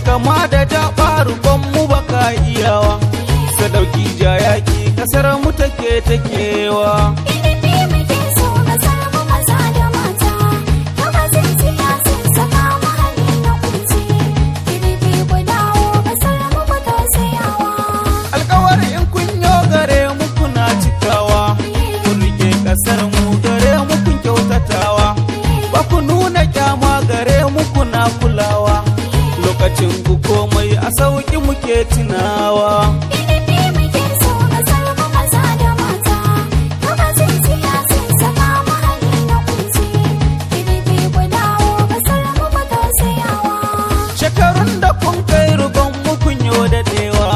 kama da jabaru mu baka iyawa, sadauki ja yaki kasar mu take takewa. Kasar mu gare mu kun kyautatawa, ba ku nuna kyama gare mu kuna kulawa, lokacin ku komai a sauki muke tunawa. Shekarun da kun kai ruban mu kun yo daɗewa,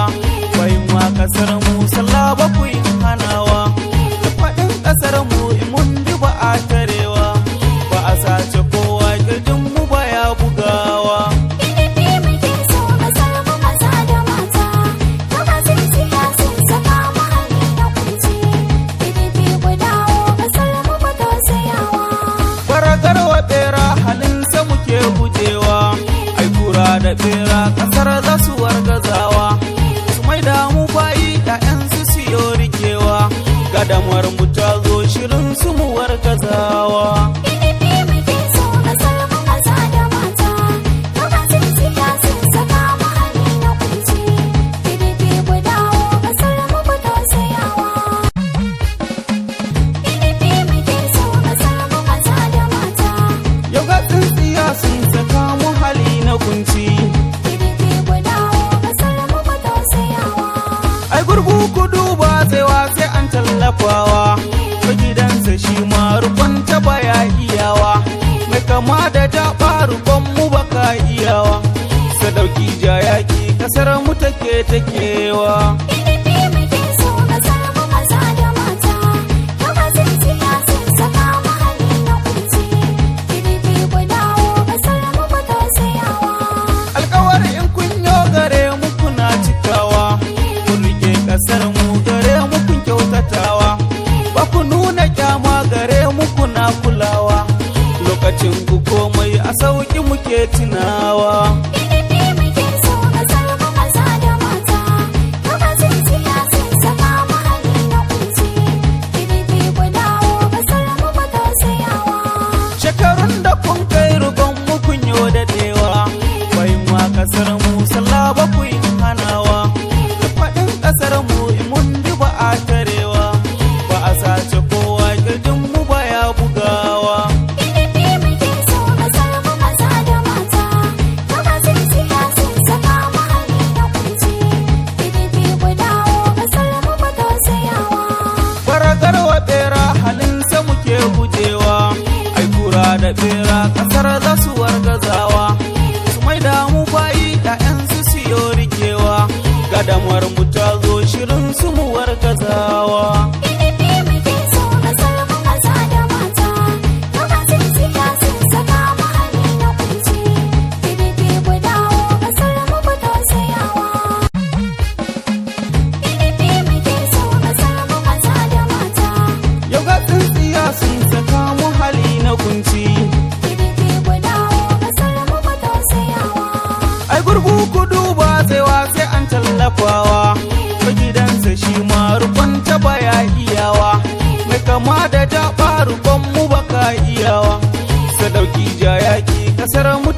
bai ma kasar mu sallah ba ku yi hanawa. Kasar mu mun bi ba a tarewa, ba a sace kowa kirjin mu ba ya bugawa. Faragar wa bera halin sa muke gujewa, ai kura da bera kasar za su wargazawa, su mai da mu bayi da 'yan su siyo rikewa, gadamar mu ta zo shirin su mu wargazawa. Yau ga tsintsiya sun saka mu hali na kunci, ai gurgu kudu ba tsewa sai an tallafawa, ko gidansa shi ma rukunta baya iyawa, mai kama da jabaru mu baka iyawa, sadauki ja yaki kasar mu take takewa. Alkawar in kun yo gare mu kuna cikawa, kun rike kasar mu gare mu kun kyautatawa, ba ku nuna kyama gare mu kuna kulawa, lokacin ku komai a sauki muke tunawa. Shekarun da kun kai ruban mu kun yo daɗewa, bai ma kasar mu sallah ba ku yi hanawa, da faɗin kasar mu mun bi ba a tarewa, ba a sace kowa kirjin mu ba ya bugawa. Faragar wa bera halin sa muke gujewa, ai kura da bera kasar za su wargazawa, su mai da mu bayi da 'yan su siyo rikewa, gadamar mu ta zo shirin su mu wargazawa. Yau ga tsintsiya sun saka mu hali na kunci, ai gurgu kudu ba tsewa sai an tallafawa, ko gidansa shi ma rukunta baya iyawa, mai kama da jabaru mu baka iyawa, sadauki ja yaki kasar mu